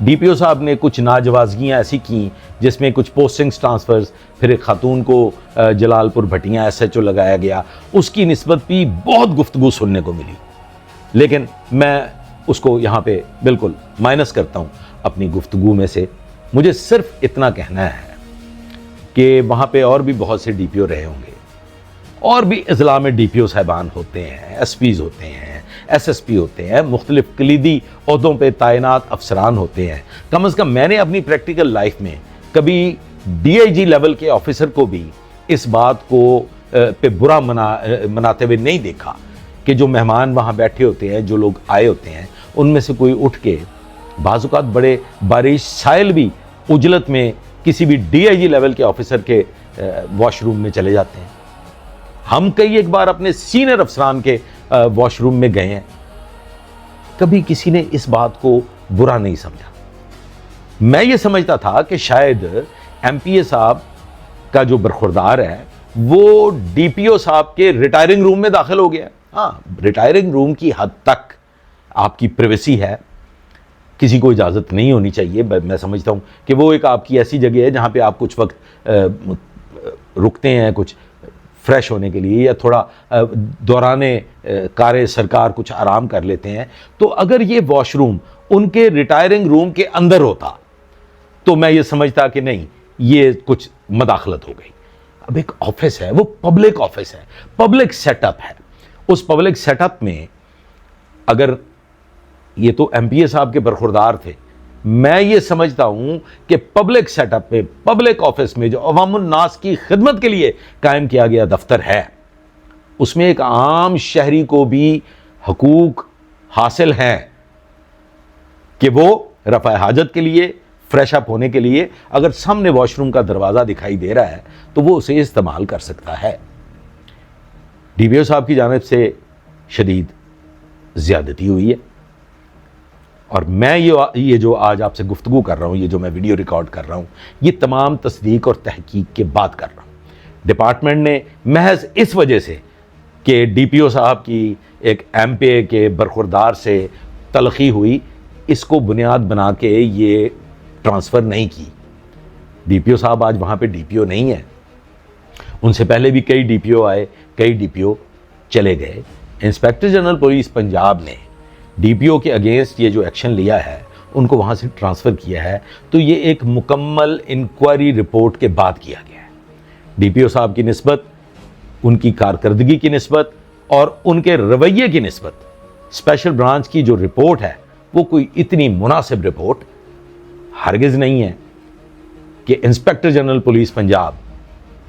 D P O صاحب نے کچھ ناجوازگیاں ایسی کیں جس میں کچھ پوسٹنگز ٹرانسفرز، پھر ایک خاتون کو جلال پور بھٹیاں ایس ایچ او لگایا گیا، اس کی نسبت بھی بہت گفتگو سننے کو ملی، لیکن میں اس کو یہاں پہ بالکل مائنس کرتا ہوں اپنی گفتگو میں سے۔ مجھے صرف اتنا کہنا ہے کہ وہاں پہ اور بھی بہت سے ڈی پی او رہے ہوں گے، اور بھی اضلاع میں ڈی پی او صاحبان ہوتے ہیں، ایس پیز ہوتے ہیں، ایس ایس پی ہوتے ہیں، مختلف کلیدی عہدوں پہ تعینات افسران ہوتے ہیں۔ کم از کم میں نے اپنی پریکٹیکل لائف میں کبھی ڈی آئی جی لیول کے آفیسر کو بھی اس بات کو پہ برا مناتے ہوئے نہیں دیکھا کہ جو مہمان وہاں بیٹھے ہوتے ہیں، جو لوگ آئے ہوتے ہیں، ان میں سے کوئی اٹھ کے بعض اوقات بڑے بارش سائل بھی اجلت میں کسی بھی ڈی آئی جی لیول کے آفیسر کے واش روم میں چلے جاتے ہیں۔ ہم کئی ایک بار اپنے سینئر افسران کے واش روم میں گئے ہیں، کبھی کسی نے اس بات کو برا نہیں سمجھا۔ میں یہ سمجھتا تھا کہ شاید ایم پی اے صاحب کا جو برخوردار ہے وہ ڈی پی او صاحب کے ریٹائرنگ روم میں داخل ہو گیا۔ ہاں، ریٹائرنگ روم کی حد تک آپ کی پریویسی ہے، کسی کو اجازت نہیں ہونی چاہیے۔ میں سمجھتا ہوں کہ وہ ایک آپ کی ایسی جگہ ہے جہاں پہ آپ کچھ وقت رکتے ہیں، کچھ فریش ہونے کے لیے، یا تھوڑا دوران کار سرکار کچھ آرام کر لیتے ہیں۔ تو اگر یہ واش روم ان کے ریٹائرنگ روم کے اندر ہوتا تو میں یہ سمجھتا کہ نہیں، یہ کچھ مداخلت ہو گئی۔ اب ایک آفس ہے، وہ پبلک آفس ہے، پبلک سیٹ اپ ہے۔ اس پبلک سیٹ اپ میں اگر یہ تو ایم پی اے صاحب کے برخوردار تھے، میں یہ سمجھتا ہوں کہ پبلک سیٹ اپ میں، پبلک آفس میں جو عوام الناس کی خدمت کے لیے قائم کیا گیا دفتر ہے، اس میں ایک عام شہری کو بھی حقوق حاصل ہیں کہ وہ رفع حاجت کے لیے، فریش اپ ہونے کے لیے اگر سامنے واش روم کا دروازہ دکھائی دے رہا ہے تو وہ اسے استعمال کر سکتا ہے۔ ڈی پی او صاحب کی جانب سے شدید زیادتی ہوئی ہے، اور میں یہ جو آج آپ سے گفتگو کر رہا ہوں، یہ جو میں ویڈیو ریکارڈ کر رہا ہوں، یہ تمام تصدیق اور تحقیق کے بعد کر رہا ہوں۔ ڈپارٹمنٹ نے محض اس وجہ سے کہ ڈی پی او صاحب کی ایک ایم پی اے کے برخوردار سے تلخی ہوئی، اس کو بنیاد بنا کے یہ ٹرانسفر نہیں کی۔ ڈی پی او صاحب آج وہاں پہ ڈی پی او نہیں ہے، ان سے پہلے بھی کئی ڈی پی او آئے، کئی ڈی پی او چلے گئے۔ انسپیکٹر جنرل پولیس پنجاب نے ڈی پی او کے اگینسٹ یہ جو ایکشن لیا ہے، ان کو وہاں سے ٹرانسفر کیا ہے، تو یہ ایک مکمل انکوائری رپورٹ کے بعد کیا گیا ہے۔ ڈی پی او صاحب کی نسبت، ان کی کارکردگی کی نسبت اور ان کے رویے کی نسبت اسپیشل برانچ کی جو رپورٹ ہے وہ کوئی اتنی مناسب رپورٹ ہرگز نہیں ہے کہ انسپیکٹر جنرل پولیس پنجاب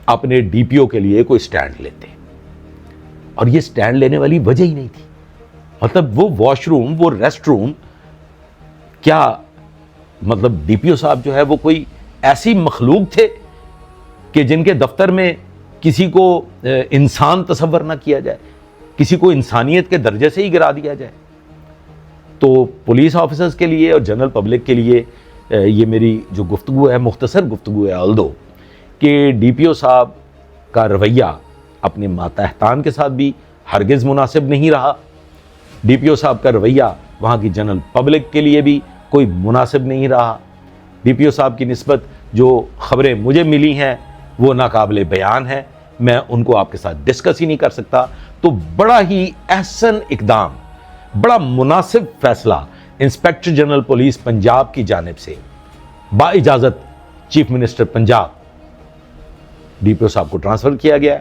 اپنے ڈی پی او کے لیے کوئی سٹینڈ لیتے، اور یہ سٹینڈ لینے والی وجہ ہی نہیں تھی۔ مطلب وہ واش روم، وہ ریسٹ روم، کیا مطلب ڈی پی او صاحب جو ہے وہ کوئی ایسی مخلوق تھے کہ جن کے دفتر میں کسی کو انسان تصور نہ کیا جائے، کسی کو انسانیت کے درجے سے ہی گرا دیا جائے؟ تو پولیس آفیسرز کے لیے اور جنرل پبلک کے لیے یہ میری جو گفتگو ہے، مختصر گفتگو ہے آلدو، کہ ڈی پی او صاحب کا رویہ اپنے ماتحتان کے ساتھ بھی ہرگز مناسب نہیں رہا، ڈی پی او صاحب کا رویہ وہاں کی جنرل پبلک کے لیے بھی کوئی مناسب نہیں رہا۔ ڈی پی او صاحب کی نسبت جو خبریں مجھے ملی ہیں وہ ناقابل بیان ہیں، میں ان کو آپ کے ساتھ ڈسکس ہی نہیں کر سکتا۔ تو بڑا ہی احسن اقدام، بڑا مناسب فیصلہ انسپیکٹر جنرل پولیس پنجاب کی جانب سے با اجازت chief minister Punjab D P O صاحب کو ٹرانسفر کیا گیا ہے،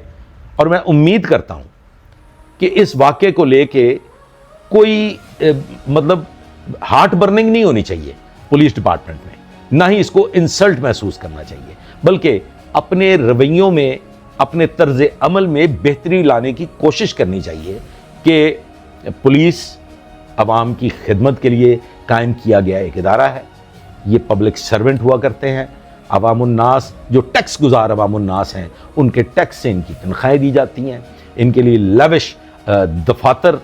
اور میں امید کرتا ہوں کہ اس واقعے کو لے کے کوئی مطلب ہارٹ برننگ نہیں ہونی چاہیے پولیس ڈپارٹمنٹ میں، نہ ہی اس کو انسلٹ محسوس کرنا چاہیے، بلکہ اپنے رویوں میں، اپنے طرز عمل میں بہتری لانے کی کوشش کرنی چاہیے کہ پولیس عوام کی خدمت کے لیے قائم کیا گیا ایک ادارہ ہے، یہ پبلک سرونٹ ہوا کرتے ہیں، عوام الناس جو ٹیکس گزار عوام الناس ہیں ان کے ٹیکس سے ان کی تنخواہیں دی جاتی ہیں، ان کے لیے لیوش دفاتر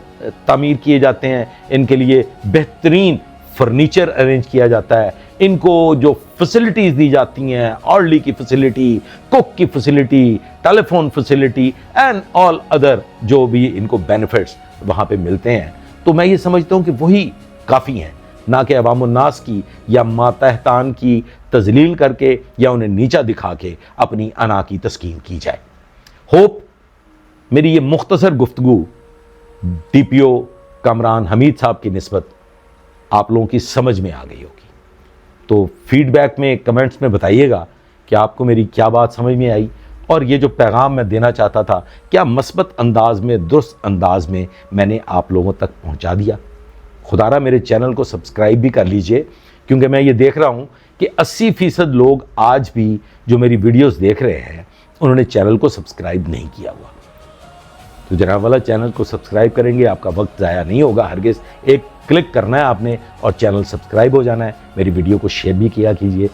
تعمیر کیے جاتے ہیں، ان کے لیے بہترین فرنیچر ارینج کیا جاتا ہے، ان کو جو فیسلٹیز دی جاتی ہیں، آرلی کی فیسلٹی، کوک کی facility, telephone facility and all other جو بھی ان کو بینیفٹس وہاں پہ ملتے ہیں، تو میں یہ سمجھتا ہوں کہ وہی کافی ہیں۔ نہ کہ عوام الناس کی یا ماتحتان کی تذلیل کر کے یا انہیں نیچا دکھا کے اپنی انا کی تسکین کی جائے۔ ہوپ میری یہ مختصر گفتگو ڈی پی او کامران حمید صاحب کی نسبت آپ لوگوں کی سمجھ میں آ گئی ہوگی۔ تو فیڈ بیک میں کمنٹس میں بتائیے گا کہ آپ کو میری کیا بات سمجھ میں آئی، اور یہ جو پیغام میں دینا چاہتا تھا کیا مثبت انداز میں، درست انداز میں نے آپ لوگوں تک پہنچا دیا۔ خدا را میرے چینل کو سبسکرائب بھی کر لیجئے، کیونکہ میں یہ دیکھ رہا ہوں کہ 80% لوگ آج بھی جو میری ویڈیوز دیکھ رہے ہیں انہوں نے چینل کو سبسکرائب نہیں کیا ہوا۔ تو جناب والا چینل کو سبسکرائب کریں گے، آپ کا وقت ضائع نہیں ہوگا ہرگز، ایک کلک کرنا ہے آپ نے اور چینل سبسکرائب ہو جانا ہے۔ میری ویڈیو کو شیئر بھی کیا کیجئے،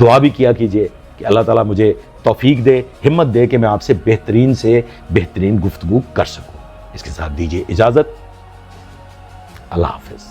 دعا بھی کیا کیجئے کہ اللہ تعالیٰ مجھے توفیق دے، ہمت دے کہ میں آپ سے بہترین گفتگو کر سکوں۔ اس کے ساتھ دیجئے اجازت، اللہ حافظ۔